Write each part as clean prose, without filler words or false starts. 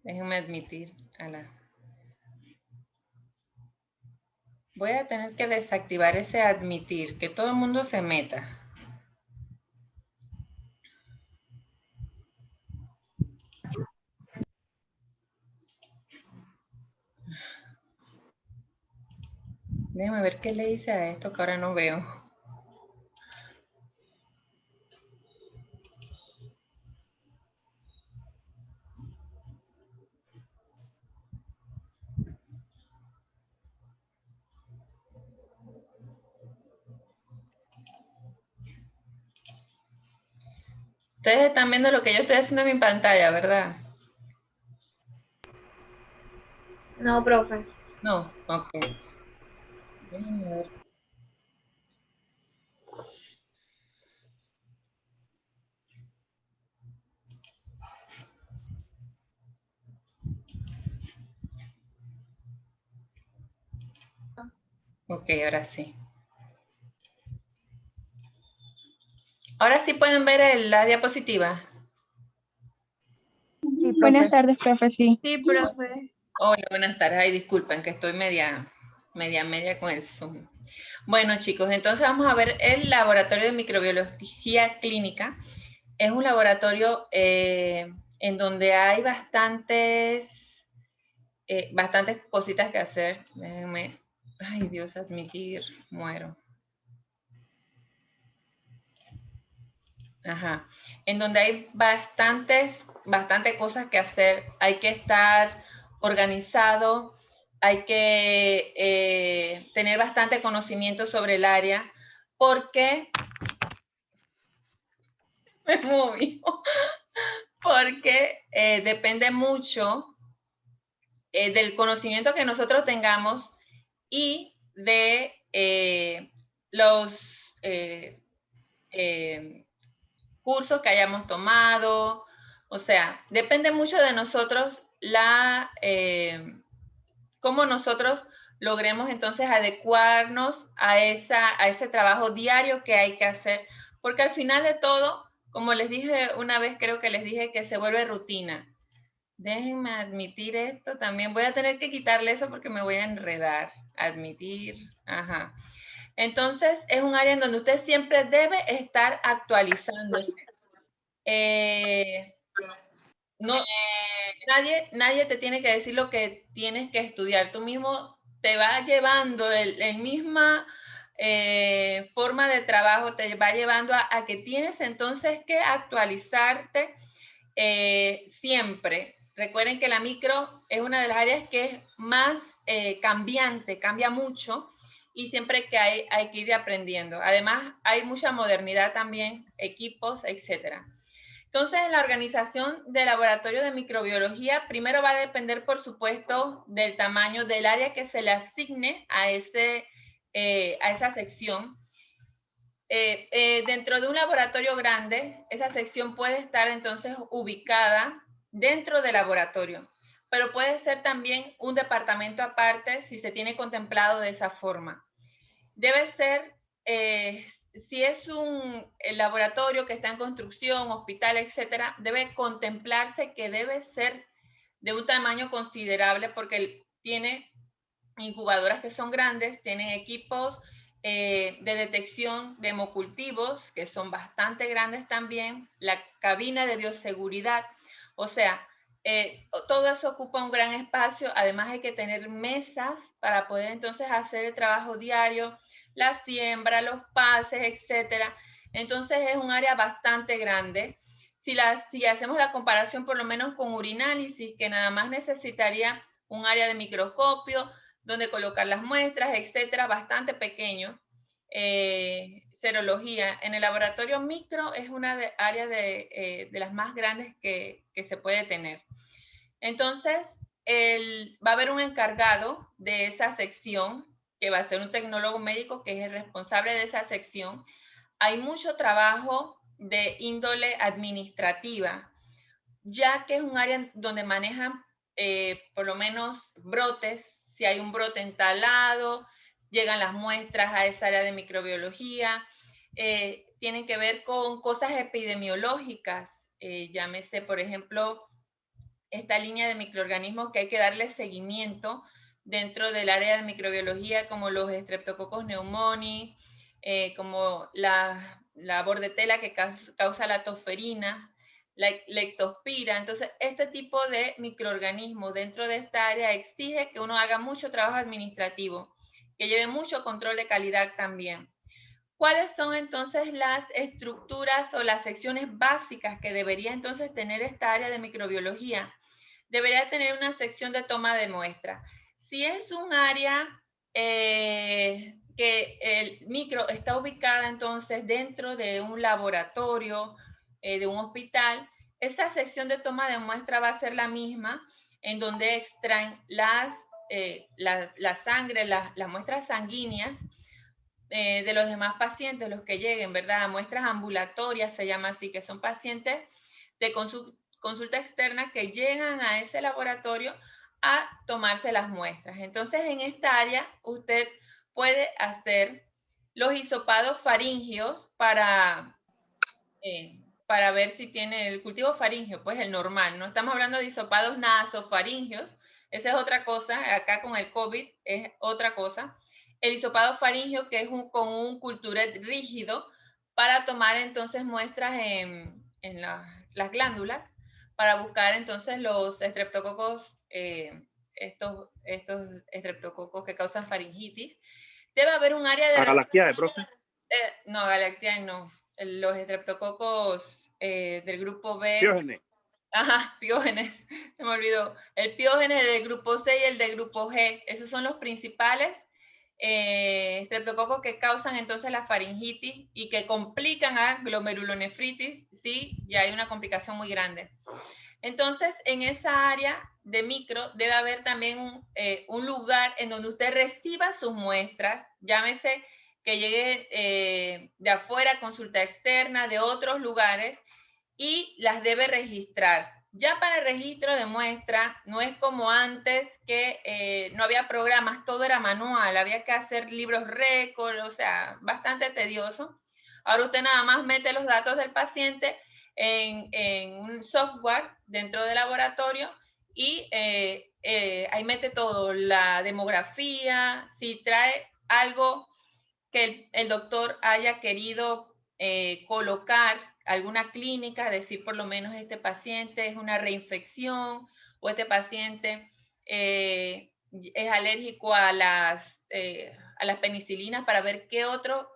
Déjenme admitir a la... Voy a tener que desactivar ese admitir, que todo el mundo se meta. Déjenme ver qué le hice a esto que ahora no veo. Ustedes están viendo lo que yo estoy haciendo en mi pantalla, ¿verdad? No, profe. No, ok. Déjenme ver. Ok, ahora sí. Ahora sí pueden ver la diapositiva. Sí, Buenas profe. tardes, profe, sí. Sí, profe. Hola, buenas tardes. Ay, disculpen que estoy media con el Zoom. Bueno, chicos, entonces vamos a ver el laboratorio de microbiología clínica. Es un laboratorio en donde hay bastantes cositas que hacer. Déjenme, ay Dios, admitir, muero. Ajá. En donde hay bastantes cosas que hacer. Hay que estar organizado, hay que tener bastante conocimiento sobre el área, porque me movió, porque depende mucho del conocimiento que nosotros tengamos y de los cursos que hayamos tomado. O sea, depende mucho de nosotros cómo nosotros logremos entonces adecuarnos a ese trabajo diario que hay que hacer, porque al final de todo, como les dije una vez, creo que les dije que se vuelve rutina. Déjenme admitir esto también. Voy a tener que quitarle eso porque me voy a enredar. Admitir, ajá. Entonces, es un área en donde usted siempre debe estar actualizándose. No, nadie te tiene que decir lo que tienes que estudiar. Tú mismo te vas llevando el misma forma de trabajo, te va llevando a que tienes entonces que actualizarte siempre. Recuerden que la micro es una de las áreas que es más cambiante, cambia mucho y siempre que hay que ir aprendiendo. Además, hay mucha modernidad también, equipos, etcétera. Entonces, la organización del laboratorio de microbiología primero va a depender, por supuesto, del tamaño del área que se le asigne a esa sección. Dentro de un laboratorio grande, esa sección puede estar entonces ubicada dentro del laboratorio, pero puede ser también un departamento aparte si se tiene contemplado de esa forma. Debe ser, si es el laboratorio que está en construcción, hospital, etcétera, debe contemplarse que debe ser de un tamaño considerable porque tiene incubadoras que son grandes, tienen equipos de detección de hemocultivos que son bastante grandes también, la cabina de bioseguridad, o sea, todo eso ocupa un gran espacio. Además hay que tener mesas para poder entonces hacer el trabajo diario, la siembra, los pases, etcétera. Entonces es un área bastante grande. Si hacemos la comparación por lo menos con urinálisis, que nada más necesitaría un área de microscopio, donde colocar las muestras, etcétera, bastante pequeño. Serología en el laboratorio micro es una área de las más grandes que se puede tener. Entonces, va a haber un encargado de esa sección, que va a ser un tecnólogo médico, que es el responsable de esa sección. Hay mucho trabajo de índole administrativa, ya que es un área donde manejan por lo menos brotes. Si hay un brote en tal lado, llegan las muestras a esa área de microbiología. Tienen que ver con cosas epidemiológicas, llámese, por ejemplo, esta línea de microorganismos que hay que darle seguimiento dentro del área de microbiología, como los Streptococcus pneumoniae, como la bordetela que causa la toferina, la leptospira. Entonces, este tipo de microorganismos dentro de esta área exige que uno haga mucho trabajo administrativo, que lleve mucho control de calidad también. ¿Cuáles son entonces las estructuras o las secciones básicas que debería entonces tener esta área de microbiología? Debería tener una sección de toma de muestra. Si es un área que el micro está ubicada entonces dentro de un laboratorio, de un hospital, esa sección de toma de muestra va a ser la misma en donde extraen la sangre, las muestras sanguíneas de los demás pacientes, los que lleguen, ¿verdad? Muestras ambulatorias se llama así, que son pacientes de consulta externa que llegan a ese laboratorio a tomarse las muestras. Entonces, en esta área, usted puede hacer los hisopados faringios para ver si tiene el cultivo faringio, pues el normal. No estamos hablando de hisopados nasofaringios, esa es otra cosa. Acá con el COVID es otra cosa. El hisopado faringio, que es con un culturet rígido, para tomar entonces muestras en las glándulas, para buscar entonces los estreptococos, estos estreptococos que causan faringitis. Debe haber un área de... Agalactiae, profe. No, Galactiae no. Los estreptococos del grupo B. Piógenes. Ajá, piógenes. Se me olvidó. El piógenes del grupo C y el del grupo G. Esos son los principales estreptococos que causan entonces la faringitis y que complican a glomerulonefritis si ya hay una complicación muy grande. Entonces, en esa área de micro debe haber también un lugar en donde usted reciba sus muestras, llámese que llegue de afuera, consulta externa, de otros lugares, y las debe registrar. Ya para el registro de muestra, no es como antes que no había programas, todo era manual, había que hacer libros récord, o sea, bastante tedioso. Ahora usted nada más mete los datos del paciente en un software dentro del laboratorio y ahí mete todo, la demografía, si trae algo que el doctor haya querido colocar, alguna clínica, decir por lo menos este paciente es una reinfección o este paciente es alérgico a las penicilinas, para ver qué otro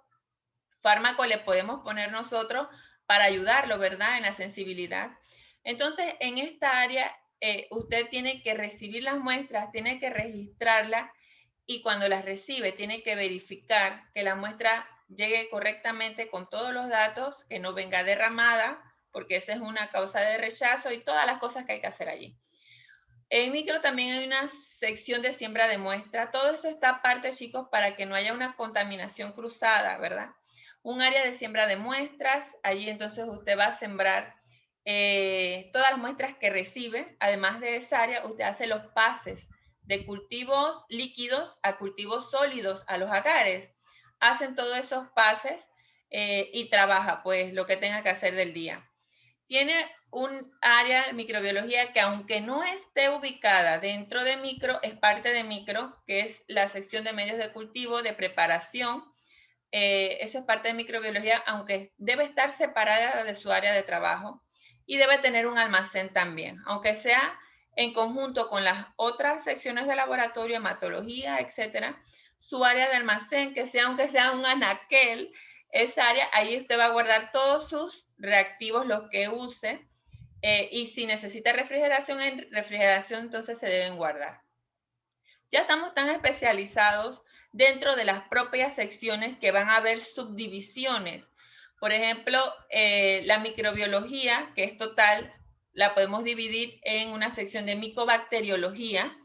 fármaco le podemos poner nosotros para ayudarlo, ¿verdad? En la sensibilidad. Entonces, en esta área, usted tiene que recibir las muestras, tiene que registrarlas y cuando las recibe, tiene que verificar que la muestra llegue correctamente con todos los datos, que no venga derramada, porque esa es una causa de rechazo y todas las cosas que hay que hacer allí. En micro también hay una sección de siembra de muestra. Todo esto está aparte, chicos, para que no haya una contaminación cruzada, ¿verdad? Un área de siembra de muestras, allí entonces usted va a sembrar todas las muestras que recibe. Además de esa área, usted hace los pases de cultivos líquidos a cultivos sólidos, a los agares. Hacen todos esos pases y trabaja pues lo que tenga que hacer del día. Tiene un área de microbiología que aunque no esté ubicada dentro de micro, es parte de micro, que es la sección de medios de cultivo, de preparación. Eso es parte de microbiología, aunque debe estar separada de su área de trabajo y debe tener un almacén también, aunque sea en conjunto con las otras secciones de laboratorio, hematología, etcétera, su área de almacén, que sea, aunque sea un anaquel, esa área, ahí usted va a guardar todos sus reactivos, los que use, y si necesita refrigeración, en refrigeración entonces se deben guardar. Ya estamos tan especializados dentro de las propias secciones que van a haber subdivisiones. Por ejemplo, la microbiología, que es total, la podemos dividir en una sección de micobacteriología,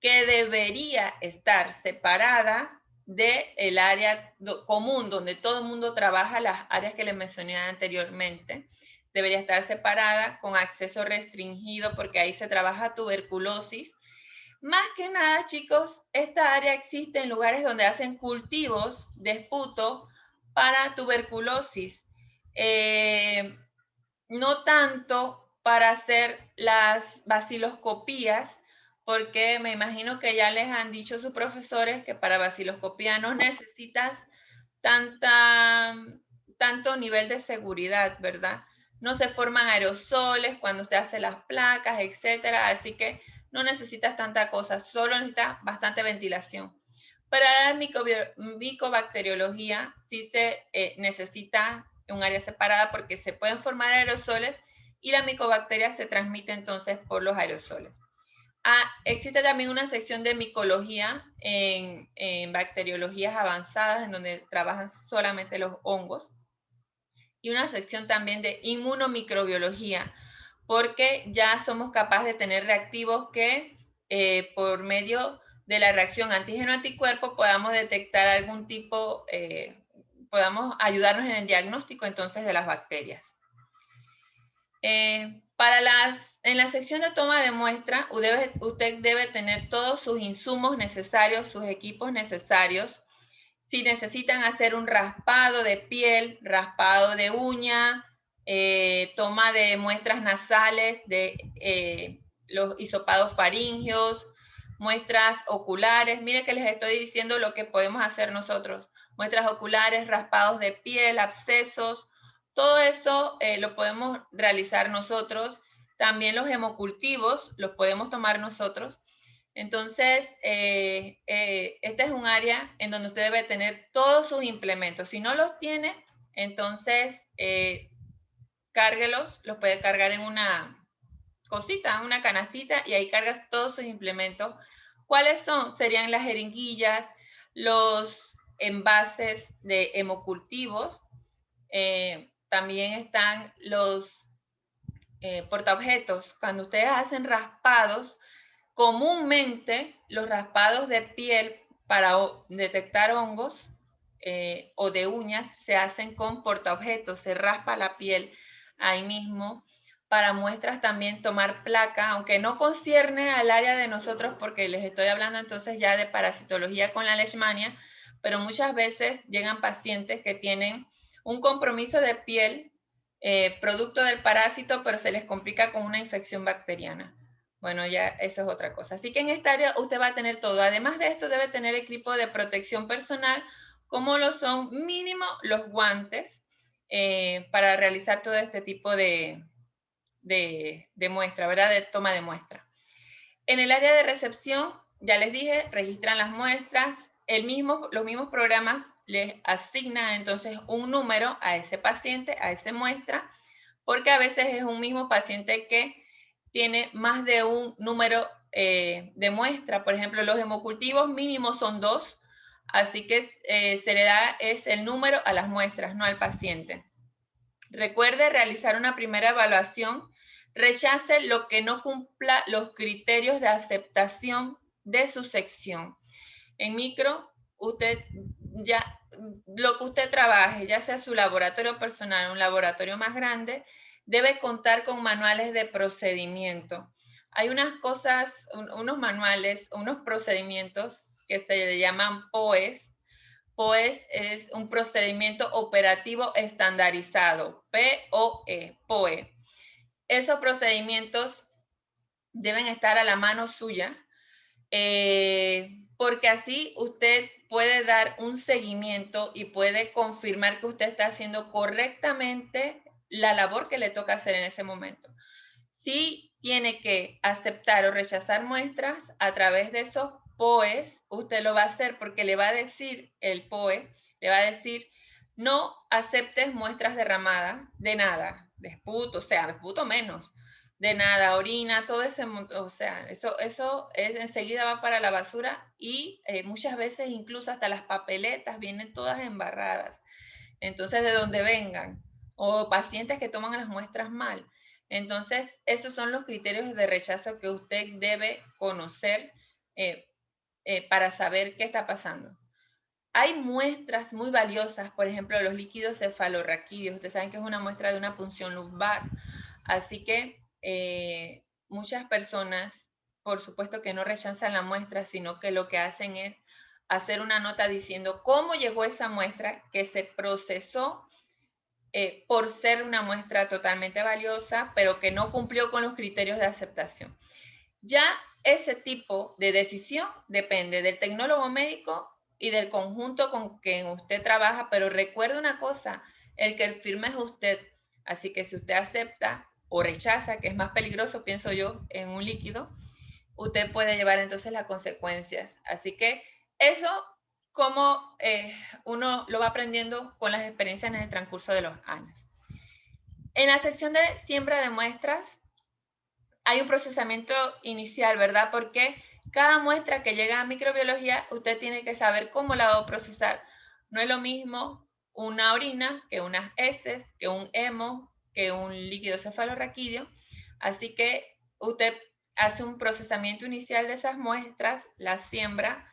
que debería estar separada del área común, donde todo el mundo trabaja, las áreas que les mencioné anteriormente. Debería estar separada con acceso restringido, porque ahí se trabaja tuberculosis. Más que nada, chicos, esta área existe en lugares donde hacen cultivos de esputo para tuberculosis. No tanto para hacer las baciloscopías, porque me imagino que ya les han dicho sus profesores que para baciloscopía no necesitas tanto nivel de seguridad, ¿verdad? No se forman aerosoles cuando usted hace las placas, etcétera, así que no necesitas tanta cosa, solo necesitas bastante ventilación. Para la micobacteriología sí se necesita un área separada porque se pueden formar aerosoles y la micobacteria se transmite entonces por los aerosoles. Existe también una sección de micología en bacteriologías avanzadas en donde trabajan solamente los hongos y una sección también de inmunomicrobiología porque ya somos capaces de tener reactivos que por medio de la reacción antígeno-anticuerpo podamos detectar algún tipo, podamos ayudarnos en el diagnóstico entonces de las bacterias. En la sección de toma de muestra, usted debe tener todos sus insumos necesarios, sus equipos necesarios. Si necesitan hacer un raspado de piel, raspado de uña, toma de muestras nasales, de los hisopados faringeos, muestras oculares. Mire que les estoy diciendo lo que podemos hacer nosotros. Muestras oculares, raspados de piel, abscesos, todo eso lo podemos realizar nosotros. También los hemocultivos los podemos tomar nosotros. Entonces, este es un área en donde usted debe tener todos sus implementos. Si no los tiene, entonces cárguelos, los puede cargar en una cosita, una canastita, y ahí cargas todos sus implementos. ¿Cuáles son? Serían las jeringuillas, los envases de hemocultivos, también están los portaobjetos. Cuando ustedes hacen raspados, comúnmente los raspados de piel para detectar hongos o de uñas se hacen con portaobjetos, se raspa la piel ahí mismo. Para muestras también tomar placa, aunque no concierne al área de nosotros porque les estoy hablando entonces ya de parasitología con la leishmania, pero muchas veces llegan pacientes que tienen un compromiso de piel producto del parásito, pero se les complica con una infección bacteriana. Bueno, ya eso es otra cosa. Así que en esta área usted va a tener todo. Además de esto, debe tener equipo de protección personal, como lo son mínimo los guantes para realizar todo este tipo de muestra, ¿verdad? De toma de muestra. En el área de recepción, ya les dije, registran las muestras. Los mismos programas les asignan entonces un número a ese paciente, a esa muestra, porque a veces es un mismo paciente que tiene más de un número de muestra. Por ejemplo, los hemocultivos mínimos son 2, así que se le da el número a las muestras, no al paciente. Recuerde realizar una primera evaluación. Rechace lo que no cumpla los criterios de aceptación de su sección. En micro, usted ya, lo que usted trabaje, ya sea su laboratorio personal o un laboratorio más grande, debe contar con manuales de procedimiento. Hay unas cosas, unos manuales, unos procedimientos que se le llaman POEs. POEs es un procedimiento operativo estandarizado, POE, POE. Esos procedimientos deben estar a la mano suya, porque así usted puede dar un seguimiento y puede confirmar que usted está haciendo correctamente la labor que le toca hacer en ese momento. Si tiene que aceptar o rechazar muestras a través de esos POEs, usted lo va a hacer porque le va a decir el POE, le va a decir, no aceptes muestras derramadas de nada, de esputo, o sea, de esputo menos, de nada, orina, todo ese, o sea, eso enseguida va para la basura y muchas veces incluso hasta las papeletas vienen todas embarradas. Entonces, de donde vengan, o pacientes que toman las muestras mal. Entonces, esos son los criterios de rechazo que usted debe conocer para saber qué está pasando. Hay muestras muy valiosas, por ejemplo, los líquidos cefalorraquídeos. Ustedes saben que es una muestra de una punción lumbar. Así que muchas personas, por supuesto que no rechazan la muestra, sino que lo que hacen es hacer una nota diciendo cómo llegó esa muestra, que se procesó por ser una muestra totalmente valiosa, pero que no cumplió con los criterios de aceptación. Ya ese tipo de decisión depende del tecnólogo médico y del conjunto con quien usted trabaja, pero recuerde una cosa, el que firme es usted, así que si usted acepta o rechaza, que es más peligroso, pienso yo, en un líquido, usted puede llevar entonces las consecuencias. Así que eso como uno lo va aprendiendo con las experiencias en el transcurso de los años. En la sección de siembra de muestras hay un procesamiento inicial, ¿verdad? Porque cada muestra que llega a microbiología, usted tiene que saber cómo la va a procesar. No es lo mismo una orina que unas heces, que un hemo, que un líquido cefalorraquídeo. Así que usted hace un procesamiento inicial de esas muestras, las siembra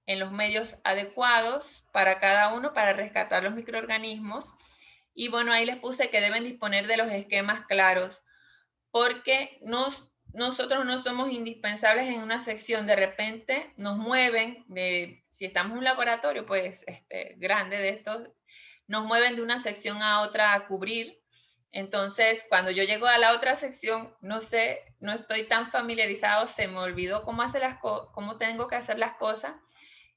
en los medios adecuados para cada uno para rescatar los microorganismos. Y bueno, ahí les puse que deben disponer de los esquemas claros porque nosotros no somos indispensables en una sección. De repente nos mueven, si estamos en un laboratorio pues grande de estos, nos mueven de una sección a otra a cubrir. Entonces, cuando yo llego a la otra sección, no sé, no estoy tan familiarizado, se me olvidó cómo tengo que hacer las cosas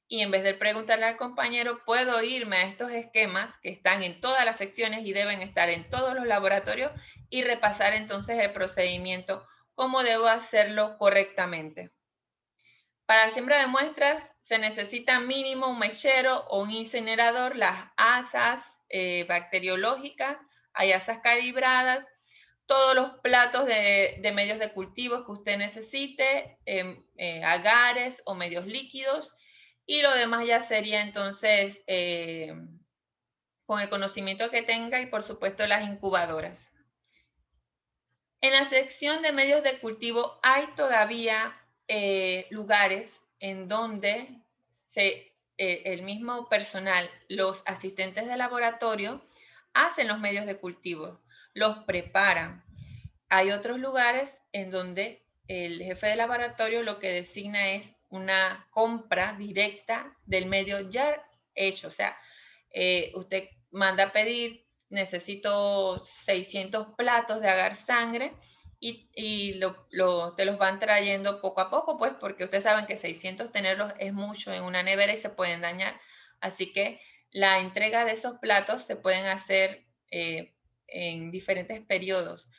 y en vez de preguntarle al compañero, puedo irme a estos esquemas que están en todas las secciones y deben estar en todos los laboratorios y repasar entonces el procedimiento, cómo debo hacerlo correctamente. Para la siembra de muestras se necesita mínimo un mechero o un incinerador, las asas bacteriológicas, hay asas calibradas, todos los platos de medios de cultivo que usted necesite, agares o medios líquidos, y lo demás ya sería entonces con el conocimiento que tenga y por supuesto las incubadoras. En la sección de medios de cultivo hay todavía lugares en donde el mismo personal, los asistentes de laboratorio, hacen los medios de cultivo, los preparan. Hay otros lugares en donde el jefe de laboratorio lo que designa es una compra directa del medio ya hecho. O sea, usted manda a pedir, necesito 600 platos de agar sangre y te los van trayendo poco a poco, pues porque ustedes saben que 600 tenerlos es mucho en una nevera y se pueden dañar. Así que la entrega de esos platos se pueden hacer en diferentes periodos.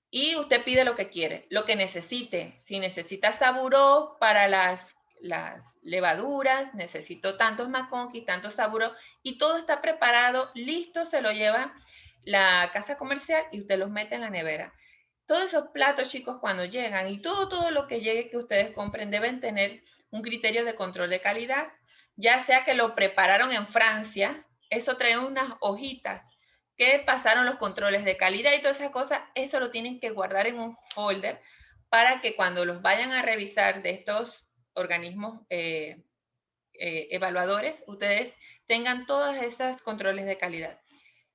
Y usted pide lo que quiere, lo que necesite. Si necesita saburó para las levaduras, necesito tantos McConkey, tantos saburó, y todo está preparado, listo, se lo lleva la casa comercial y usted los mete en la nevera. Todos esos platos, chicos, cuando llegan y todo lo que llegue que ustedes compren deben tener un criterio de control de calidad, ya sea que lo prepararon en Francia, eso trae unas hojitas que pasaron los controles de calidad y todas esas cosas, eso lo tienen que guardar en un folder para que cuando los vayan a revisar de estos organismos evaluadores, ustedes tengan todos esos controles de calidad.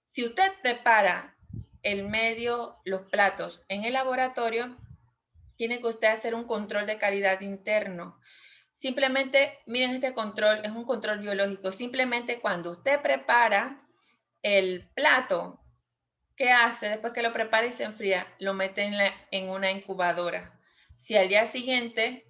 Si usted prepara el medio, los platos en el laboratorio, tiene que usted hacer un control de calidad interno. Simplemente, miren, este control es un control biológico. Simplemente cuando usted prepara el plato, ¿qué hace? Después que lo prepara y se enfría, lo mete en una incubadora. Si al día siguiente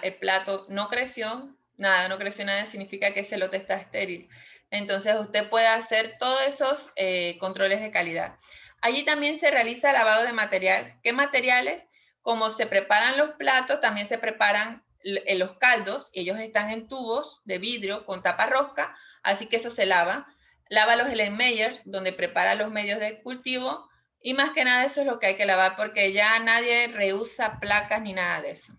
el plato no creció nada, significa que ese lote está estéril. Entonces usted puede hacer todos esos controles de calidad. Allí también se realiza lavado de material. ¿Qué materiales? Como se preparan los platos, también se preparan los caldos. Ellos están en tubos de vidrio con tapa rosca, así que eso se lava. Lava los Erlenmeyer, donde prepara los medios de cultivo, y más que nada eso es lo que hay que lavar porque ya nadie reusa placas ni nada de eso.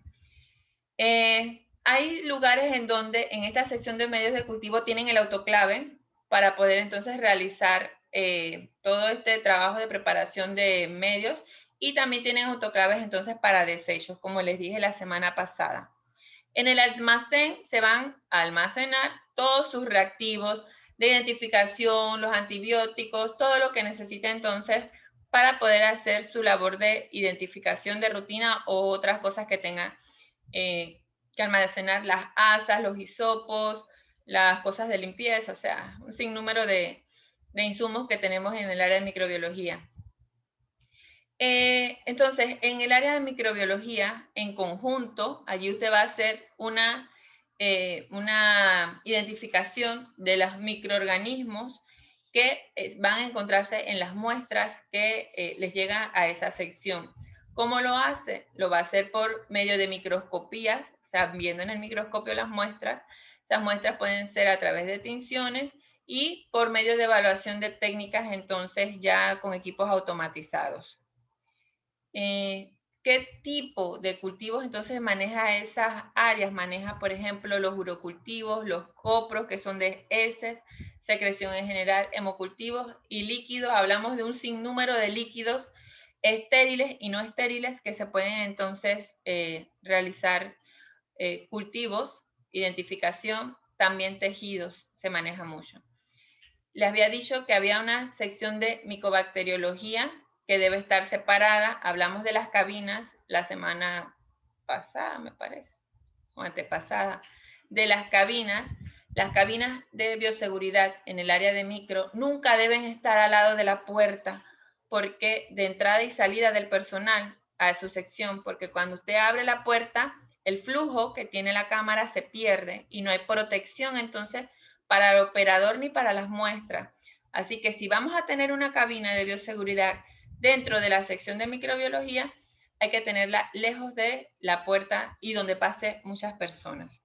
Hay lugares en donde en esta sección de medios de cultivo tienen el autoclave para poder entonces realizar todo este trabajo de preparación de medios y también tienen autoclaves entonces para desechos, como les dije la semana pasada. En el almacén se van a almacenar todos sus reactivos de identificación, los antibióticos, todo lo que necesita entonces para poder hacer su labor de identificación de rutina o otras cosas que tengan que almacenar, las asas, los hisopos, las cosas de limpieza, o sea, un sinnúmero de de insumos que tenemos en el área de microbiología. Entonces, en el área de microbiología, en conjunto, allí usted va a hacer una identificación de los microorganismos que van a encontrarse en las muestras que les llegan a esa sección. ¿Cómo lo hace? Lo va a hacer por medio de microscopías, o sea, viendo en el microscopio las muestras. Esas muestras pueden ser a través de tinciones y por medio de evaluación de técnicas, entonces ya con equipos automatizados. ¿Qué tipo de cultivos entonces maneja esas áreas? Maneja, por ejemplo, los urocultivos, los copros, que son de heces, secreción en general, hemocultivos y líquidos. Hablamos de un sinnúmero de líquidos estériles y no estériles que se pueden entonces realizar cultivos, identificación, también tejidos, se maneja mucho. Les había dicho que había una sección de micobacteriología que debe estar separada. Hablamos de las cabinas la semana pasada, me parece, o antepasada, de las cabinas. Las cabinas de bioseguridad en el área de micro nunca deben estar al lado de la puerta, porque de entrada y salida del personal a su sección, porque cuando usted abre la puerta, el flujo que tiene la cámara se pierde y no hay protección entonces para el operador ni para las muestras. Así que si vamos a tener una cabina de bioseguridad dentro de la sección de microbiología, hay que tenerla lejos de la puerta y donde pase muchas personas.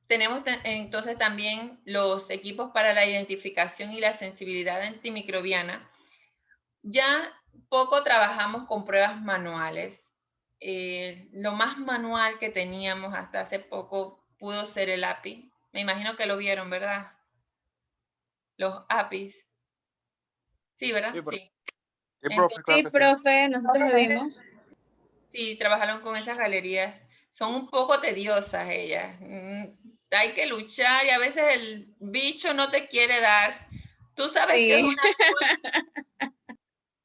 Tenemos entonces también los equipos para la identificación y la sensibilidad antimicrobiana. Ya poco trabajamos con pruebas manuales. Lo más manual que teníamos hasta hace poco pudo ser el API. Me imagino que lo vieron, ¿verdad? Los APIs. Sí, ¿verdad? Sí. Sí, profe, claro Sí, que sí. profe, nosotros lo vimos. Sí, trabajaron con esas galerías. Son un poco tediosas ellas. Hay que luchar y a veces el bicho no te quiere dar. Tú sabes que es Sí. una coli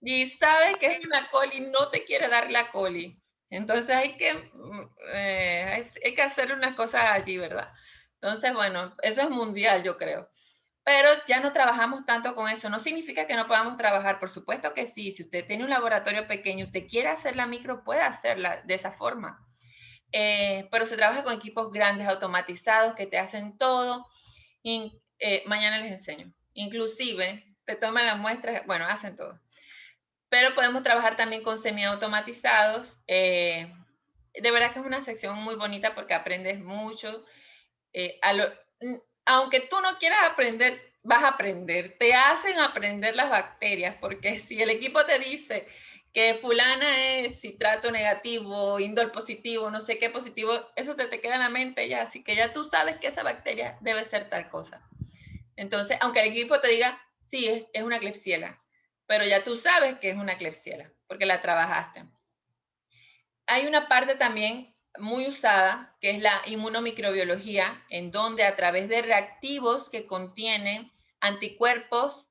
y sabes que es una coli y no te quiere dar la coli. Entonces hay que hacer unas cosas allí, ¿verdad? Entonces, bueno, eso es mundial, yo creo. Pero ya no trabajamos tanto con eso. No significa que no podamos trabajar, por supuesto que sí. Si usted tiene un laboratorio pequeño, usted quiere hacer la micro, puede hacerla de esa forma. Pero se trabaja con equipos grandes, automatizados, que te hacen todo. Y, mañana les enseño. Inclusive, te toman las muestras, bueno, hacen todo. Pero podemos trabajar también con semiautomatizados. De verdad que es una sección muy bonita porque aprendes mucho. Aunque tú no quieras aprender, vas a aprender. Te hacen aprender las bacterias, porque si el equipo te dice que fulana es citrato negativo, indol positivo, no sé qué positivo, eso te queda en la mente ya, así que ya tú sabes que esa bacteria debe ser tal cosa. Entonces, aunque el equipo te diga, sí, es una Klebsiella, pero ya tú sabes que es una Klebsiella, porque la trabajaste. Hay una parte también muy usada, que es la inmunomicrobiología, en donde a través de reactivos que contienen anticuerpos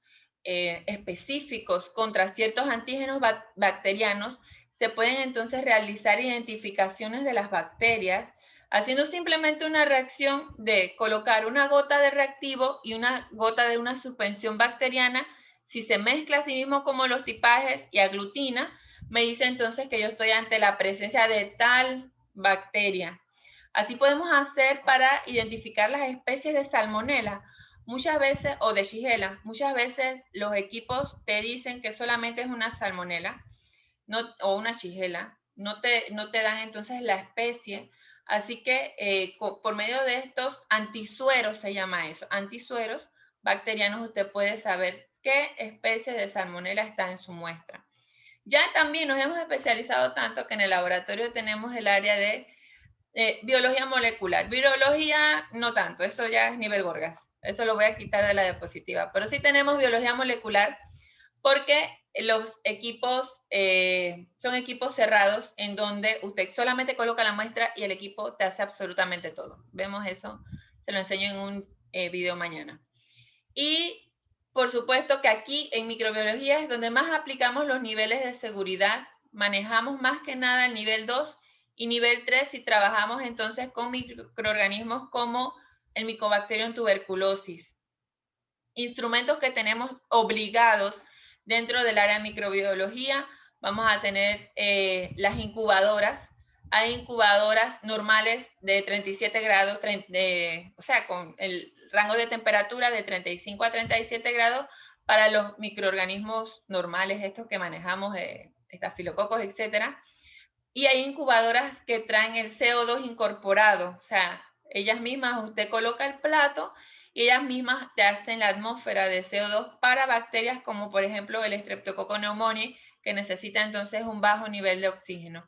específicos contra ciertos antígenos bacterianos, se pueden entonces realizar identificaciones de las bacterias, haciendo simplemente una reacción de colocar una gota de reactivo y una gota de una suspensión bacteriana. Si se mezcla así mismo como los tipajes y aglutina, me dice entonces que yo estoy ante la presencia de tal bacteria. Así podemos hacer para identificar las especies de salmonela. Muchas veces, o de shigella, muchas veces los equipos te dicen que solamente es una salmonela o una shigella. No te dan entonces la especie. Así que por medio de estos antisueros, se llama eso, antisueros bacterianos, usted puede saber qué especie de salmonela está en su muestra. Ya también nos hemos especializado tanto que en el laboratorio tenemos el área de biología molecular. Virología no tanto, eso ya es nivel Gorgas. Eso lo voy a quitar de la diapositiva. Pero sí tenemos biología molecular porque los equipos son equipos cerrados en donde usted solamente coloca la muestra y el equipo te hace absolutamente todo. Vemos eso, se lo enseño en un video mañana. Y por supuesto que aquí en microbiología es donde más aplicamos los niveles de seguridad. Manejamos más que nada el nivel 2 y nivel 3 si trabajamos entonces con microorganismos como el Mycobacterium tuberculosis. instrumentos que tenemos obligados dentro del área de microbiología, vamos a tener las incubadoras. Hay incubadoras normales de 37 grados, o sea, con el rango de temperatura de 35 a 37 grados para los microorganismos normales, estos que manejamos, estafilococos, etcétera. Y hay incubadoras que traen el CO2 incorporado, o sea, ellas mismas, usted coloca el plato y ellas mismas te hacen la atmósfera de CO2 para bacterias como por ejemplo el Streptococcus pneumoniae, que necesita entonces un bajo nivel de oxígeno.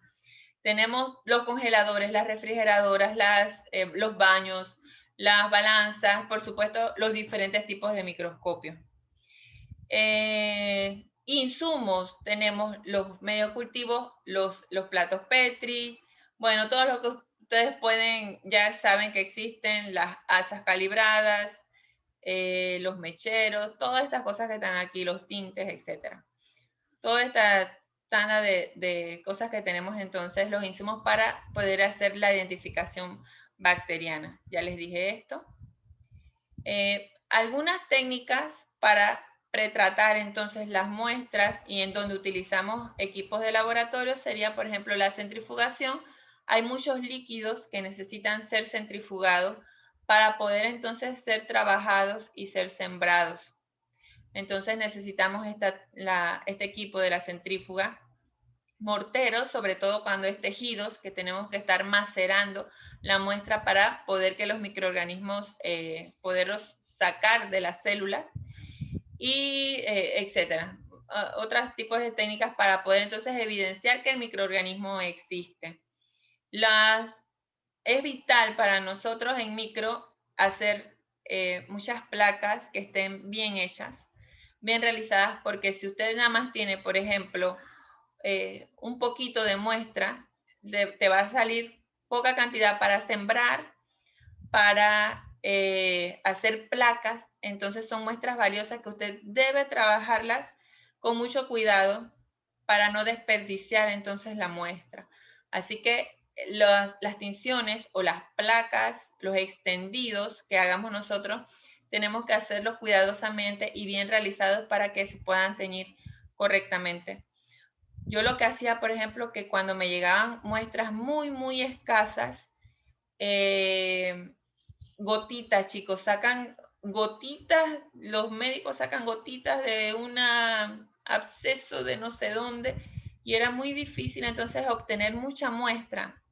Tenemos los congeladores, las refrigeradoras, los baños, las balanzas, por supuesto, los diferentes tipos de microscopios. Insumos, tenemos los medios cultivos, los platos Petri, bueno, todo lo que ustedes pueden, ya saben que existen, las asas calibradas, los mecheros, todas estas cosas que están aquí, los tintes, etcétera. Toda esta tanda de cosas que tenemos entonces, los insumos para poder hacer la identificación bacteriana. Ya les dije esto. Algunas técnicas para pretratar entonces las muestras y en donde utilizamos equipos de laboratorio sería, por ejemplo, la centrifugación. Hay muchos líquidos que necesitan ser centrifugados para poder entonces ser trabajados y ser sembrados. Entonces necesitamos este equipo de la centrífuga. Morteros, sobre todo cuando es tejidos, que tenemos que estar macerando la muestra para poder que los microorganismos, poderlos sacar de las células, y etcétera. Otros tipos de técnicas para poder entonces evidenciar que el microorganismo existe. Es vital para nosotros en micro hacer muchas placas que estén bien hechas, bien realizadas, porque si usted nada más tiene, por ejemplo, un poquito de muestra, te va a salir poca cantidad para sembrar, para hacer placas. Entonces son muestras valiosas que usted debe trabajarlas con mucho cuidado para no desperdiciar entonces la muestra. Así que las tinciones o las placas, los extendidos que hagamos nosotros, tenemos que hacerlos cuidadosamente y bien realizados para que se puedan teñir correctamente. Yo lo que hacía, por ejemplo, que cuando me llegaban muestras muy, muy escasas, gotitas, chicos, sacan gotitas, los médicos sacan gotitas de un absceso de no sé dónde, y era muy difícil entonces obtener mucha muestra.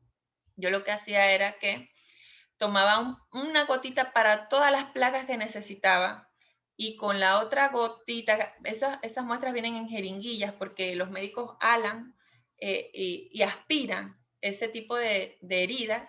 Yo lo que hacía era que tomaba una gotita para todas las placas que necesitaba, y con la otra gotita, esas muestras vienen en jeringuillas porque los médicos alan y aspiran ese tipo de heridas.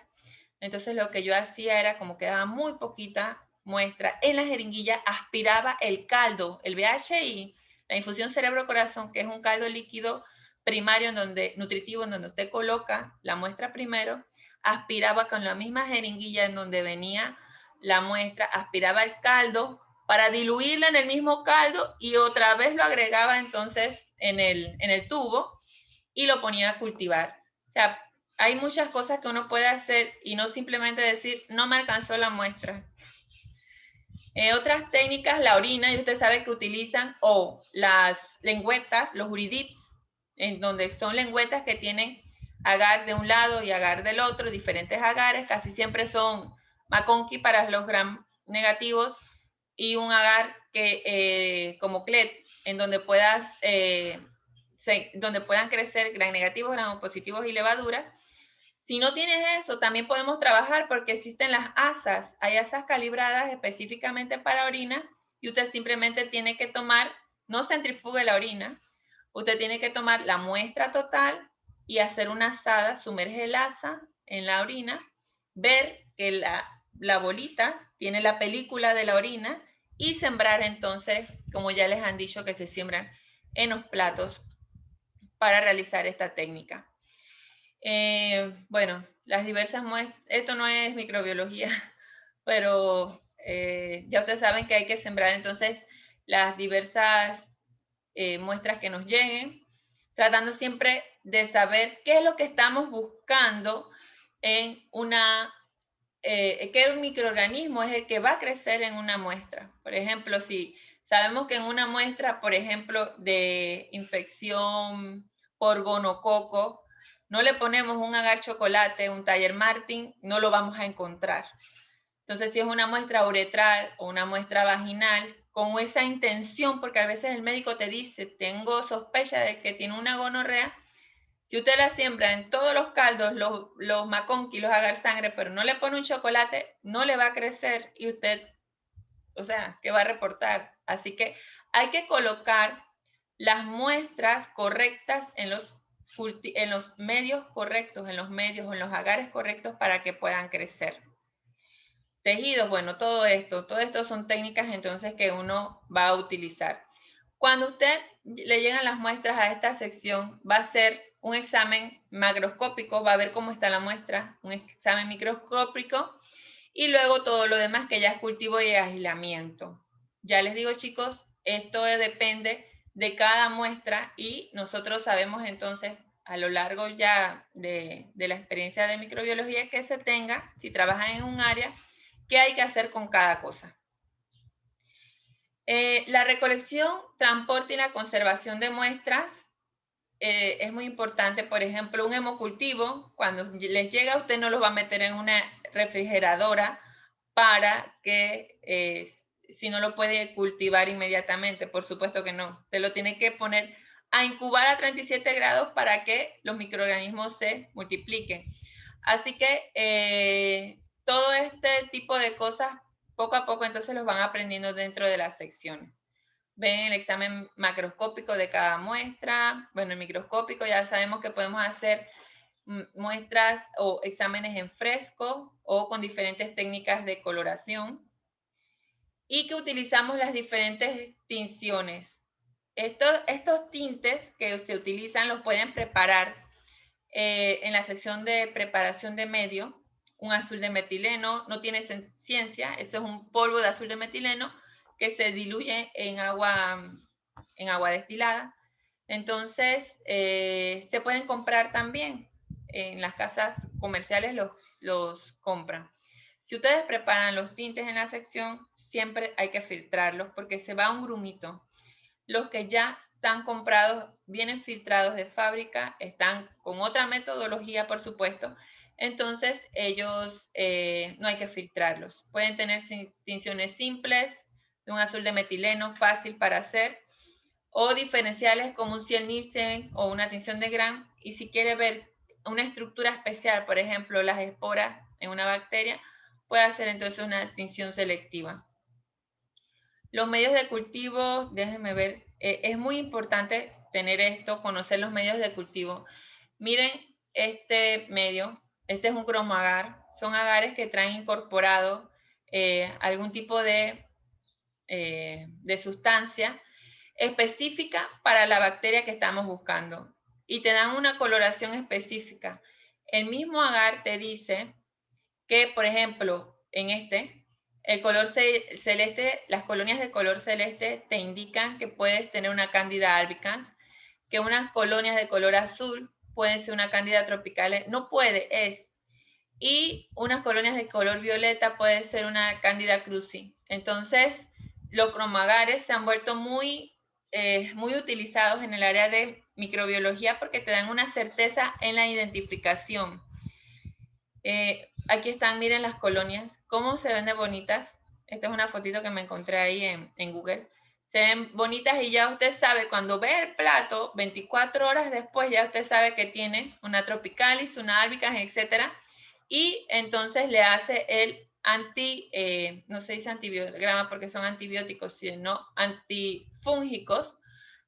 Entonces lo que yo hacía era, como quedaba muy poquita muestra, en la jeringuilla aspiraba el caldo, el VHI, la infusión cerebro-corazón, que es un caldo líquido primario nutritivo, en donde usted coloca la muestra primero, aspiraba con la misma jeringuilla en donde venía la muestra, aspiraba el caldo para diluirla en el mismo caldo y otra vez lo agregaba entonces en el tubo y lo ponía a cultivar. O sea, hay muchas cosas que uno puede hacer y no simplemente decir, no me alcanzó la muestra. Otras técnicas, la orina, y usted sabe que utilizan, o las lengüetas, los uridips, en donde son lengüetas que tienen agar de un lado y agar del otro, diferentes agares, casi siempre son McConkey para los gram negativos y un agar que como CLET, en donde donde puedan crecer gran negativos, gran positivos y levaduras. Si no tienes eso, también podemos trabajar porque existen las asas. Hay asas calibradas específicamente para orina y usted simplemente tiene que tomar, no centrifugue la orina, usted tiene que tomar la muestra total y hacer una asada, sumerge el asa en la orina, ver que la bolita tiene la película de la orina y sembrar entonces, como ya les han dicho, que se siembran en los platos para realizar esta técnica. Bueno, las diversas muestras, esto no es microbiología, pero ya ustedes saben que hay que sembrar entonces las diversas muestras que nos lleguen, tratando siempre de saber qué es lo que estamos buscando en una qué microorganismo es el que va a crecer en una muestra. Por ejemplo, si sabemos que en una muestra, por ejemplo, de infección por gonococo, no le ponemos un agar chocolate, un Tiger Martin, no lo vamos a encontrar. Entonces, si es una muestra uretral o una muestra vaginal, con esa intención, porque a veces el médico te dice, tengo sospecha de que tiene una gonorrea, si usted la siembra en todos los caldos, los maconquis, los agar sangre, pero no le pone un chocolate, no le va a crecer y usted, o sea, ¿qué va a reportar? Así que hay que colocar las muestras correctas en los medios correctos, en los medios o en los agares correctos para que puedan crecer. Tejidos, bueno, todo esto son técnicas entonces que uno va a utilizar. Cuando usted le llegan las muestras a esta sección, va a ser un examen macroscópico, va a ver cómo está la muestra, un examen microscópico y luego todo lo demás que ya es cultivo y aislamiento. Ya les digo, chicos, esto depende de cada muestra y nosotros sabemos entonces a lo largo ya de la experiencia de microbiología que se tenga, si trabajan en un área, qué hay que hacer con cada cosa. La recolección, transporte y la conservación de muestras es muy importante. Por ejemplo, un hemocultivo, cuando les llega, usted no los va a meter en una refrigeradora para que, si no lo puede cultivar inmediatamente, por supuesto que no. Usted lo tiene que poner a incubar a 37 grados para que los microorganismos se multipliquen. Así que todo este tipo de cosas, poco a poco, entonces los van aprendiendo dentro de las secciones. Ven el examen macroscópico de cada muestra. Bueno, el microscópico ya sabemos que podemos hacer muestras o exámenes en fresco o con diferentes técnicas de coloración y que utilizamos las diferentes tinciones. Estos tintes que se utilizan los pueden preparar en la sección de preparación de medio. Un azul de metileno, no tiene ciencia, eso es un polvo de azul de metileno que se diluye en agua destilada. Entonces, se pueden comprar también. En las casas comerciales los compran. Si ustedes preparan los tintes en la sección, siempre hay que filtrarlos porque se va un grumito. Los que ya están comprados vienen filtrados de fábrica, están con otra metodología, por supuesto. Entonces, ellos no hay que filtrarlos. Pueden tener tinciones simples, de un azul de metileno, fácil para hacer, o diferenciales como un ciel Nielsen o una tinción de Gram. Y si quiere ver una estructura especial, por ejemplo, las esporas en una bacteria, puede hacer entonces una tinción selectiva. Los medios de cultivo, déjenme ver, es muy importante tener esto, conocer los medios de cultivo. Miren este medio, este es un cromoagar, son agares que traen incorporado algún tipo de sustancia específica para la bacteria que estamos buscando y te dan una coloración específica. El mismo agar te dice que, por ejemplo, en el color celeste, las colonias de color celeste te indican que puedes tener una Candida albicans, que unas colonias de color azul pueden ser una Candida tropical, no puede, es. Y unas colonias de color violeta puede ser una Candida cruzi. Entonces, los cromagares se han vuelto muy utilizados en el área de microbiología porque te dan una certeza en la identificación. Aquí están, miren las colonias, cómo se ven de bonitas. Esta es una fotito que me encontré ahí en Google. Se ven bonitas y ya usted sabe, cuando ve el plato, 24 horas después ya usted sabe que tiene una tropicalis, una albicans, etcétera. Y entonces le hace el no se dice antibiograma porque son antibióticos, sino antifúngicos,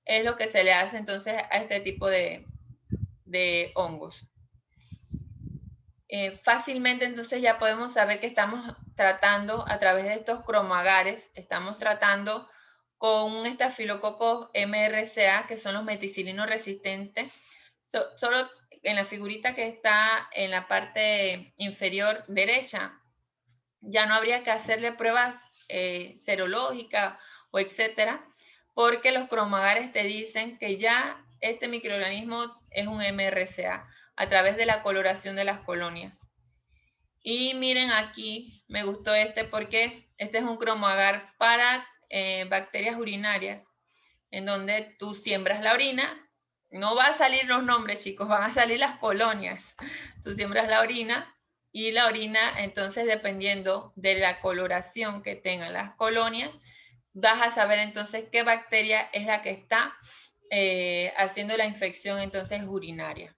es lo que se le hace entonces a este tipo de hongos. Fácilmente entonces ya podemos saber que estamos tratando a través de estos cromagares, estamos tratando con un estafilococo MRSA, que son los meticilinos resistentes. Solo en la figurita que está en la parte inferior derecha, ya no habría que hacerle pruebas serológicas o etcétera, porque los cromagares te dicen que ya este microorganismo es un MRSA a través de la coloración de las colonias. Y miren aquí, me gustó este porque este es un cromoagar para bacterias urinarias, en donde tú siembras la orina. No va a salir los nombres, chicos, van a salir las colonias. Tú siembras la orina y la orina, entonces, dependiendo de la coloración que tengan las colonias, vas a saber entonces qué bacteria es la que está haciendo la infección entonces urinaria.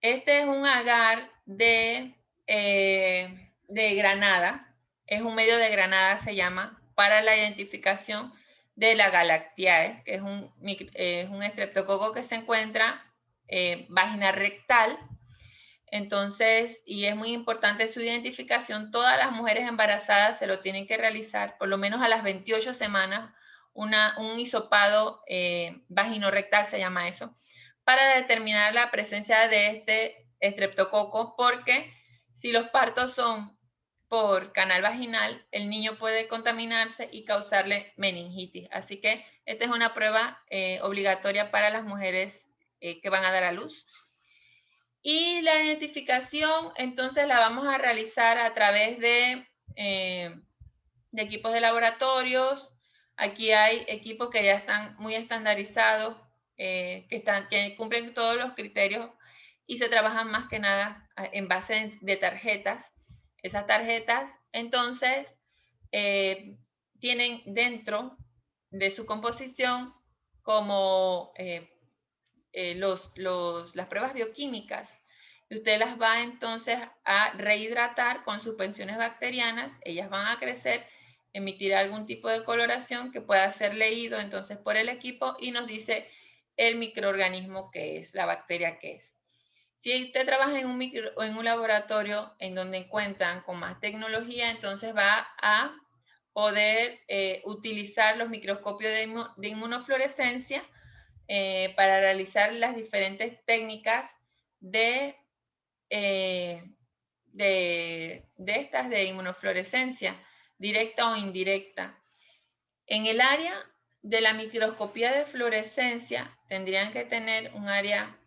Este es un agar de granada, es un medio de granada, se llama, para la identificación de la Galactiae, que es un estreptococo que se encuentra vagina rectal. Entonces, y es muy importante su identificación, todas las mujeres embarazadas se lo tienen que realizar, por lo menos a las 28 semanas, un hisopado vaginorectal se llama eso, para determinar la presencia de este estreptococo, porque si los partos son por canal vaginal, el niño puede contaminarse y causarle meningitis. Así que esta es una prueba obligatoria para las mujeres que van a dar a luz. Y la identificación, entonces, la vamos a realizar a través de equipos de laboratorios. Aquí hay equipos que ya están muy estandarizados, que cumplen todos los criterios y se trabajan más que nada en base de tarjetas. Esas tarjetas, entonces, tienen dentro de su composición como las pruebas bioquímicas. Y usted las va entonces a rehidratar con suspensiones bacterianas. Ellas van a crecer, emitir algún tipo de coloración que pueda ser leído entonces por el equipo y nos dice el microorganismo que es, la bacteria que es. Si usted trabaja en un laboratorio en donde encuentran con más tecnología, entonces va a poder utilizar los microscopios de inmunofluorescencia para realizar las diferentes técnicas de estas de inmunofluorescencia, directa o indirecta. En el área de la microscopía de fluorescencia tendrían que tener un área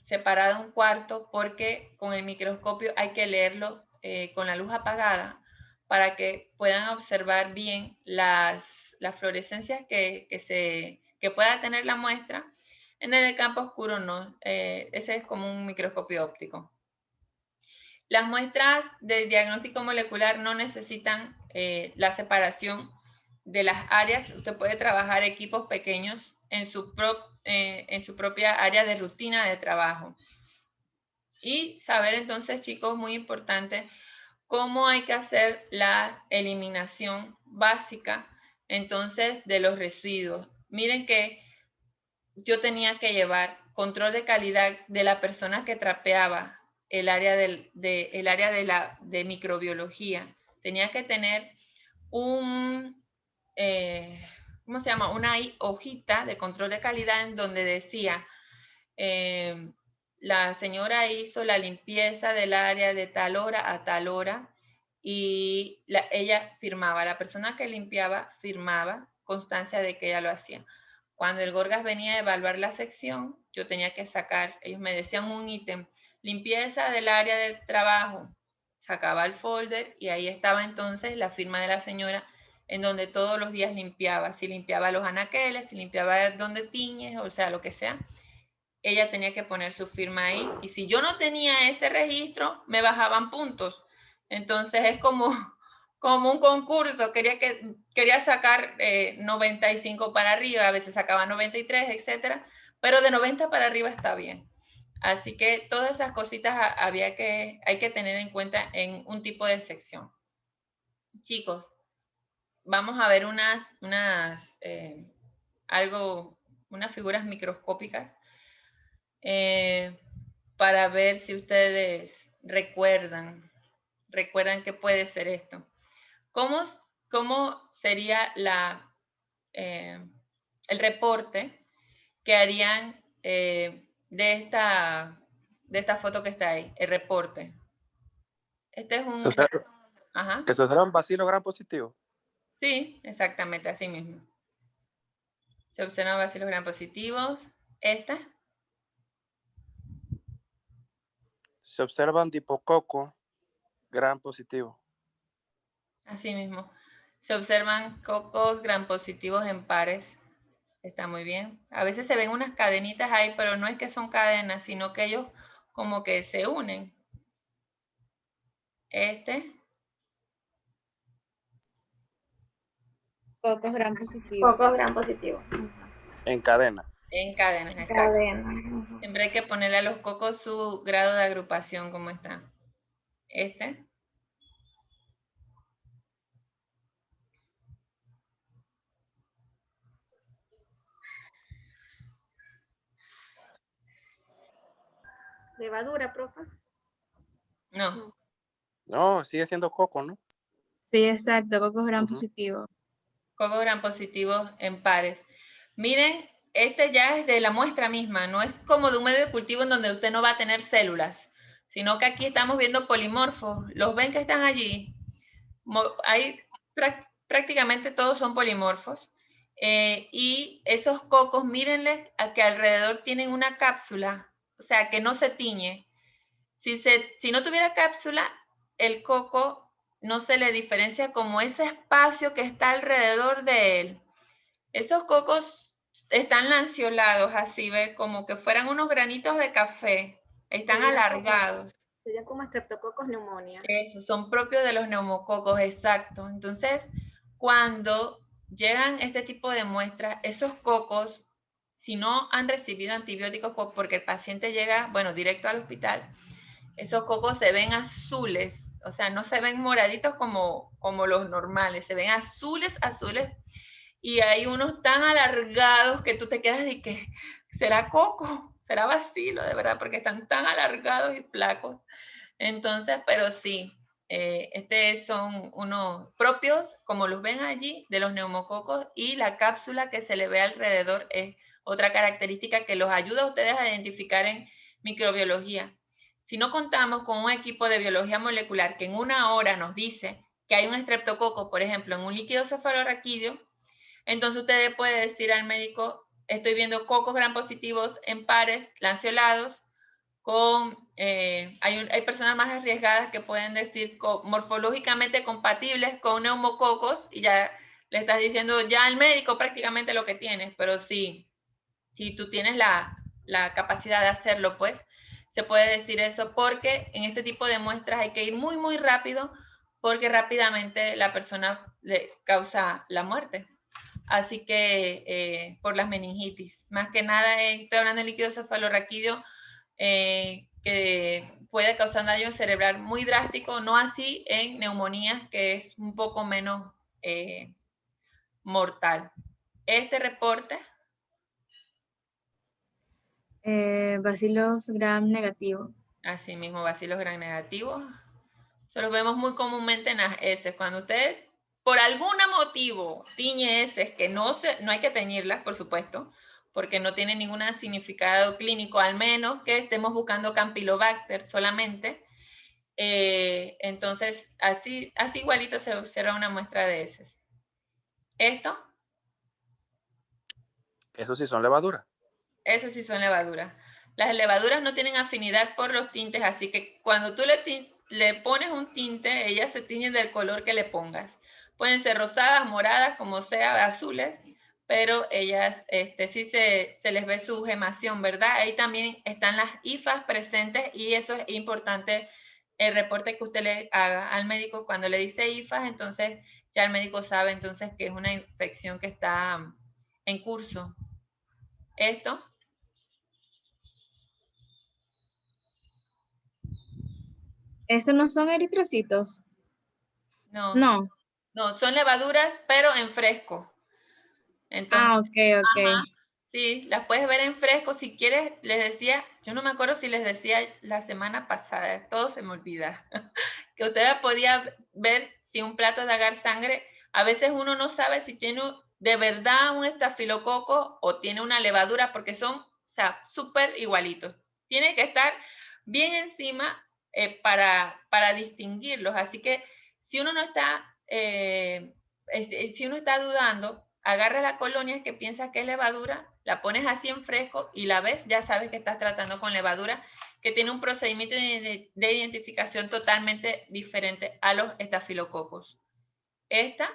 separada, un cuarto, porque con el microscopio hay que leerlo con la luz apagada para que puedan observar bien las fluorescencias que pueda tener la muestra. En el campo oscuro no, ese es como un microscopio óptico. Las muestras de diagnóstico molecular no necesitan la separación de las áreas. Usted puede trabajar equipos pequeños en su propia área de rutina de trabajo. Y saber entonces, chicos, muy importante, cómo hay que hacer la eliminación básica entonces de los residuos. Miren que yo tenía que llevar control de calidad de la persona que trapeaba el área de microbiología. Tenía que tener ¿cómo se llama? Una hojita de control de calidad en donde decía, la señora hizo la limpieza del área de tal hora a tal hora y ella firmaba, la persona que limpiaba firmaba constancia de que ella lo hacía. Cuando el Gorgas venía a evaluar la sección, yo tenía que sacar, ellos me decían un ítem, limpieza del área de trabajo, sacaba el folder y ahí estaba entonces la firma de la señora en donde todos los días limpiaba, si limpiaba los anaqueles, si limpiaba donde tiñes, o sea, lo que sea, ella tenía que poner su firma ahí. Y si yo no tenía ese registro, me bajaban puntos. Entonces es como un concurso. Quería sacar 95 para arriba, a veces sacaba 93, etcétera. Pero de 90 para arriba está bien. Así que todas esas cositas hay que tener en cuenta en un tipo de sección. Chicos, vamos a ver unas figuras microscópicas para ver si ustedes recuerdan qué puede ser esto. ¿Cómo sería el reporte que harían de esta foto que está ahí? El reporte. Este es un... Ajá. Que se observan bacilos gram positivos. Sí, exactamente, así mismo. Se observan bacilos gram positivos. Esta. Se observan dipococos Gran positivo. Así mismo. Se observan cocos gram positivos en pares. Está muy bien. A veces se ven unas cadenitas ahí, pero no es que son cadenas, sino que ellos como que se unen. Cocos gran positivo. Cocos gran positivo. En cadena. En cadenas, exacto. Cadena. Siempre hay que ponerle a los cocos su grado de agrupación, como está. Levadura, profe. No. No, sigue siendo coco, ¿no? Sí, exacto, cocos gran positivo. Cocos gran positivos en pares. Miren, este ya es de la muestra misma, no es como de un medio de cultivo en donde usted no va a tener células, sino que aquí estamos viendo polimorfos. ¿Los ven que están allí? Prácticamente todos son polimorfos. Y esos cocos, mírenles a que alrededor tienen una cápsula, o sea, que no se tiñe. Si no tuviera cápsula, el coco no se le diferencia como ese espacio que está alrededor de él. Esos cocos están lanceolados así, ¿ves? Como que fueran unos granitos de café. Están alargados. Serían como Streptococcus pneumoniae. Eso, son propios de los neumococos, exacto. Entonces, cuando llegan este tipo de muestras, esos cocos, si no han recibido antibióticos porque el paciente llega, bueno, directo al hospital, esos cocos se ven azules, o sea, no se ven moraditos como los normales, se ven azules, y hay unos tan alargados que tú te quedas y que, ¿será coco? ¿Será vacilo de verdad? Porque están tan alargados y flacos. Entonces, pero sí, son unos propios, como los ven allí, de los neumococos, y la cápsula que se le ve alrededor es otra característica que los ayuda a ustedes a identificar en microbiología. Si no contamos con un equipo de biología molecular que en una hora nos dice que hay un estreptococo, por ejemplo, en un líquido cefalorraquídeo, entonces usted puede decir al médico, estoy viendo cocos gram positivos en pares, lanceolados, hay personas más arriesgadas que pueden decir morfológicamente compatibles con neumococos y ya le estás diciendo ya al médico prácticamente lo que tienes, pero sí, si tú tienes la capacidad de hacerlo, pues se puede decir eso porque en este tipo de muestras hay que ir muy, muy rápido porque rápidamente la persona le causa la muerte. Así que por las meningitis, más que nada estoy hablando de líquido cefalorraquídeo, que puede causar daño cerebral muy drástico, no así en neumonías, que es un poco menos mortal. Este reporte. Bacilos gram negativo. Así mismo, bacilos gram negativos. Eso lo vemos muy comúnmente en las heces. Cuando usted, por algún motivo, tiñe heces, que no hay que teñirlas, por supuesto, porque no tiene ningún significado clínico, al menos que estemos buscando Campylobacter solamente. Entonces, así igualito se observa una muestra de heces. ¿Esto? Eso sí son levaduras. Eso sí son levaduras. Las levaduras no tienen afinidad por los tintes, así que cuando tú le pones un tinte, ellas se tiñen del color que le pongas. Pueden ser rosadas, moradas, como sea, azules, pero ellas sí se les ve su gemación, ¿verdad? Ahí también están las hifas presentes y eso es importante, el reporte que usted le haga al médico. Cuando le dice hifas, entonces ya el médico sabe entonces que es una infección que está en curso. ¿Esto? ¿Esos no son eritrocitos? No. No. No, son levaduras, pero en fresco. Entonces, ok. ajá, sí, las puedes ver en fresco. Si quieres, les decía, yo no me acuerdo si les decía la semana pasada, todo se me olvida, que usted podía ver si un plato de agar sangre, a veces uno no sabe si tiene de verdad un estafilococo o tiene una levadura, porque son, o sea, súper igualitos. Tiene que estar bien encima para distinguirlos. Así que si uno no está, si uno está dudando, agarra la colonia que piensas que es levadura, la pones así en fresco y la ves, ya sabes que estás tratando con levadura que tiene un procedimiento de identificación totalmente diferente a los estafilococos. Esta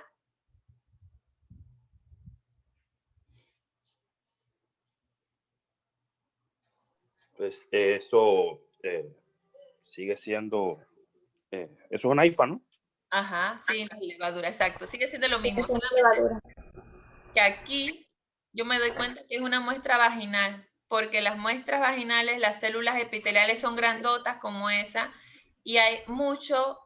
Pues eso sigue siendo, eso es una IFA, ¿no? Ajá, sí, las levaduras, exacto. Sigue siendo lo mismo, Tiene solamente levadura. que aquí yo me doy cuenta que es una muestra vaginal, porque las muestras vaginales, las células epiteliales son grandotas como esa, y hay mucho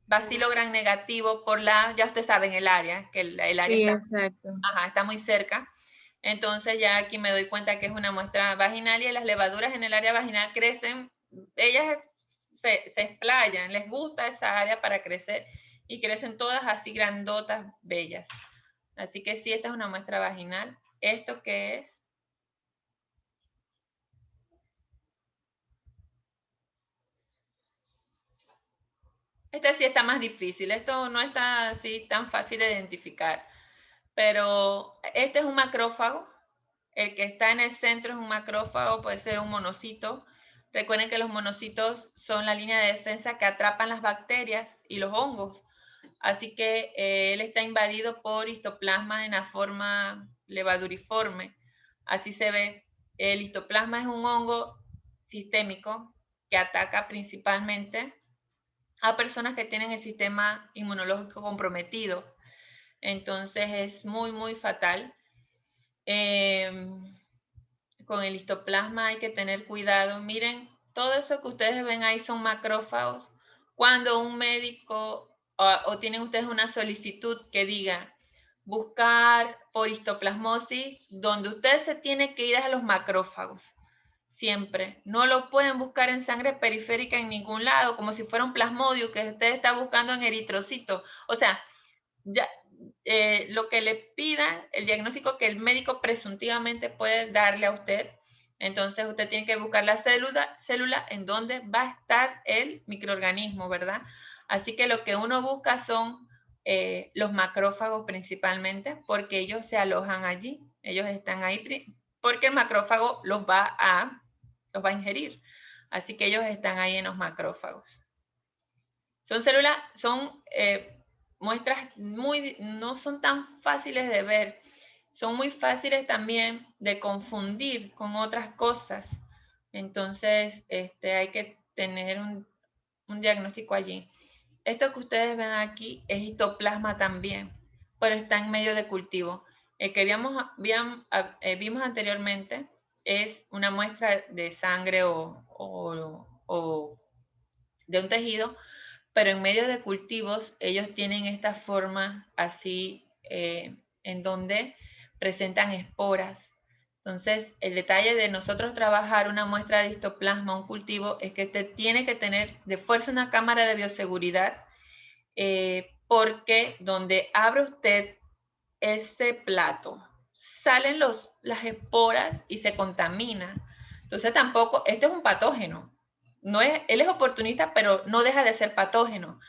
bacilo gran negativo por la, ya ustedes saben, el área, que el área Sí, está, exacto. ajá, está muy cerca. Entonces ya aquí me doy cuenta que es una muestra vaginal y las levaduras en el área vaginal crecen, ellas se explayan, les gusta esa área para crecer y crecen todas así grandotas, bellas. Así que sí, esta es una muestra vaginal. ¿Esto qué es? Este sí está más difícil, esto no está así tan fácil de identificar, pero este es un macrófago. El que está en el centro es un macrófago, puede ser un monocito. Recuerden que los monocitos son la línea de defensa que atrapan las bacterias y los hongos. Así que él está invadido por histoplasma en la forma levaduriforme. Así se ve. El histoplasma es un hongo sistémico que ataca principalmente a personas que tienen el sistema inmunológico comprometido. Entonces es muy, muy fatal. Con el histoplasma hay que tener cuidado. Miren, todo eso que ustedes ven ahí son macrófagos. Cuando un médico o tienen ustedes una solicitud que diga buscar por histoplasmosis, donde ustedes se tienen que ir a los macrófagos. Siempre. No lo pueden buscar en sangre periférica en ningún lado, como si fuera un plasmodio que usted está buscando en eritrocitos. O sea, ya, lo que le pidan, el diagnóstico que el médico presuntivamente puede darle a usted, entonces usted tiene que buscar la célula en donde va a estar el microorganismo, ¿verdad? Así que lo que uno busca son los macrófagos principalmente, porque ellos se alojan allí, ellos están ahí, porque el macrófago los va a ingerir. Así que ellos están ahí en los macrófagos. Son células, son muestras no son tan fáciles de ver, son muy fáciles también de confundir con otras cosas. Entonces, hay que tener un diagnóstico allí. Esto que ustedes ven aquí es histoplasma también, pero está en medio de cultivo. El que vimos anteriormente es una muestra de sangre o de un tejido, pero en medio de cultivos ellos tienen esta forma así en donde presentan esporas. Entonces, el detalle de nosotros trabajar una muestra de histoplasma, un cultivo, es que usted tiene que tener de fuerza una cámara de bioseguridad, porque donde abre usted ese plato, salen las esporas y se contamina. Entonces tampoco, este es un patógeno. No es, él es oportunista, pero no deja de ser patógeno.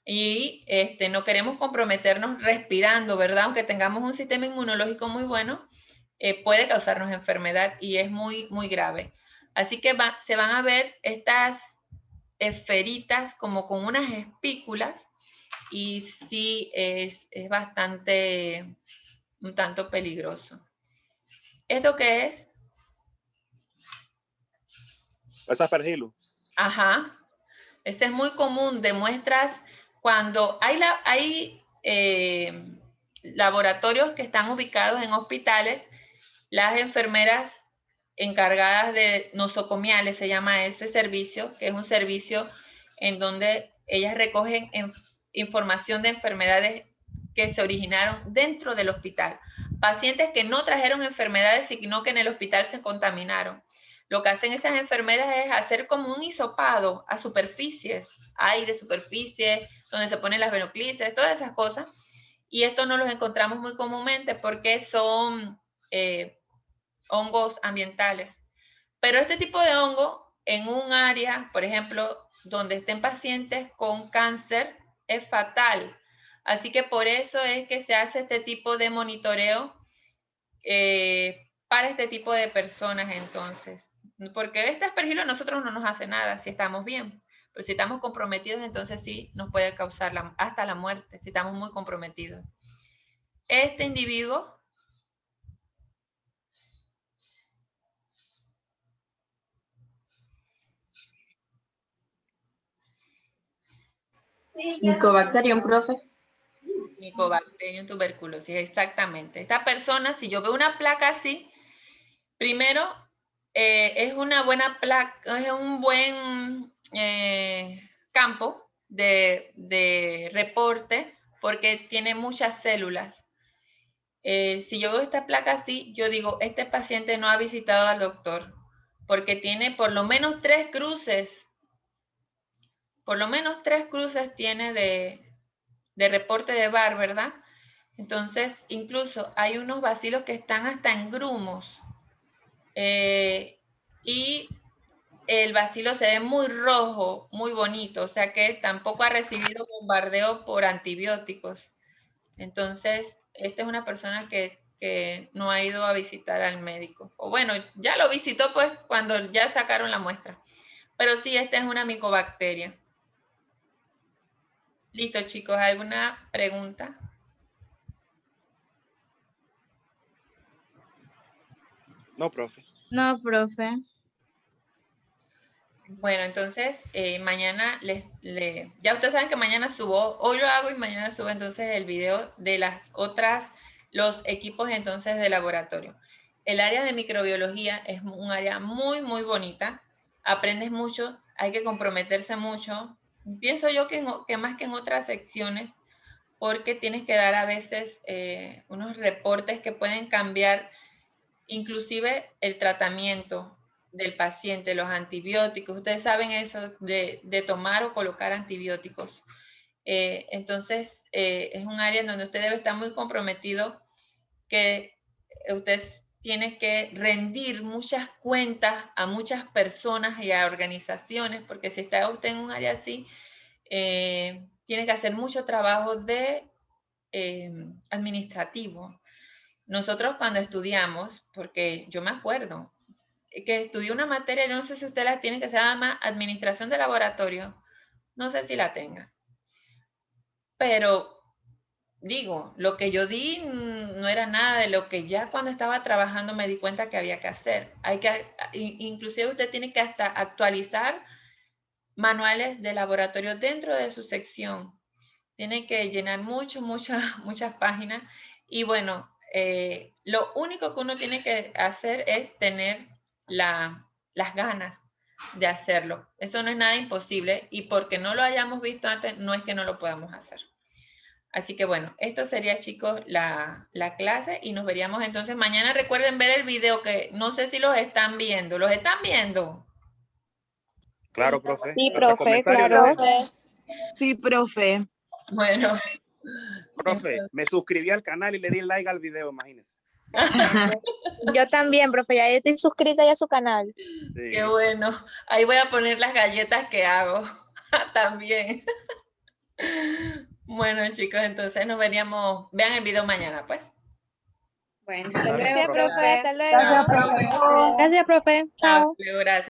Y no queremos comprometernos respirando, ¿verdad? Aunque tengamos un sistema inmunológico muy bueno, puede causarnos enfermedad y es muy, muy grave. Así que se van a ver estas esferitas como con unas espículas y sí es bastante, un tanto peligroso. ¿Esto qué es? Es aspergillus. Ajá. Este es muy común de muestras cuando hay laboratorios que están ubicados en hospitales. Las enfermeras encargadas de nosocomiales, se llama ese servicio, que es un servicio en donde ellas recogen información de enfermedades que se originaron dentro del hospital. Pacientes que no trajeron enfermedades, sino que en el hospital se contaminaron. Lo que hacen esas enfermeras es hacer como un hisopado a superficies, aire, superficie, donde se ponen las venoclices, todas esas cosas. Y esto no los encontramos muy comúnmente porque son hongos ambientales. Pero este tipo de hongo en un área, por ejemplo, donde estén pacientes con cáncer, es fatal. Así que por eso es que se hace este tipo de monitoreo para este tipo de personas entonces. Porque este aspergilo a nosotros no nos hace nada si estamos bien. Pero si estamos comprometidos, entonces sí nos puede causar hasta la muerte, si estamos muy comprometidos. Este individuo Mycobacterium, profe. Mycobacterium tuberculosis, exactamente. Esta persona, si yo veo una placa así, primero es una buena placa, es un buen campo de reporte porque tiene muchas células. Si yo veo esta placa así, yo digo, este paciente no ha visitado al doctor porque tiene por lo menos 3 cruces. Por lo menos 3 cruces tiene de reporte de Barr, ¿verdad? Entonces, incluso hay unos bacilos que están hasta en grumos. Y el bacilo se ve muy rojo, muy bonito, o sea que tampoco ha recibido bombardeo por antibióticos. Entonces, esta es una persona que no ha ido a visitar al médico. O bueno, ya lo visitó pues cuando ya sacaron la muestra. Pero sí, esta es una micobacteria. Listo, chicos, ¿alguna pregunta? No, profe. No, profe. Bueno, entonces mañana ya ustedes saben que mañana subo, hoy lo hago y mañana subo entonces el video de los equipos entonces de laboratorio. El área de microbiología es un área muy, muy bonita. Aprendes mucho, hay que comprometerse mucho. Pienso yo que más que en otras secciones, porque tienes que dar a veces unos reportes que pueden cambiar inclusive el tratamiento del paciente, los antibióticos. Ustedes saben eso de tomar o colocar antibióticos. Entonces, es un área en donde usted debe estar muy comprometido, que usted tiene que rendir muchas cuentas a muchas personas y a organizaciones, porque si está usted en un área así, tiene que hacer mucho trabajo de administrativo. Nosotros cuando estudiamos, porque yo me acuerdo que estudié una materia, no sé si usted la tiene, que se llama Administración de Laboratorio, no sé si la tenga, pero digo, lo que yo di no era nada de lo que ya cuando estaba trabajando me di cuenta que había que hacer. Inclusive usted tiene que hasta actualizar manuales de laboratorio dentro de su sección. Tiene que llenar muchas páginas y bueno, lo único que uno tiene que hacer es tener las ganas de hacerlo. Eso no es nada imposible y porque no lo hayamos visto antes, no es que no lo podamos hacer. Así que bueno, esto sería, chicos, la clase y nos veríamos entonces mañana. Recuerden ver el video que no sé si los están viendo. ¿Los están viendo? Claro, profe. Sí, Hasta profe, comentario claro. le dejo. Sí, profe. Bueno. Profe, me suscribí al canal y le di like al video, imagínese. Yo también, profe, ya estoy suscrita ya a su canal. Sí. Qué bueno. Ahí voy a poner las galletas que hago también. Bueno, chicos, entonces nos veríamos. Vean el video mañana, pues. Bueno, Está bien, gracias, profe. profe. Hasta luego. Gracias, profe. Gracias, profe. Chao, Chao. gracias.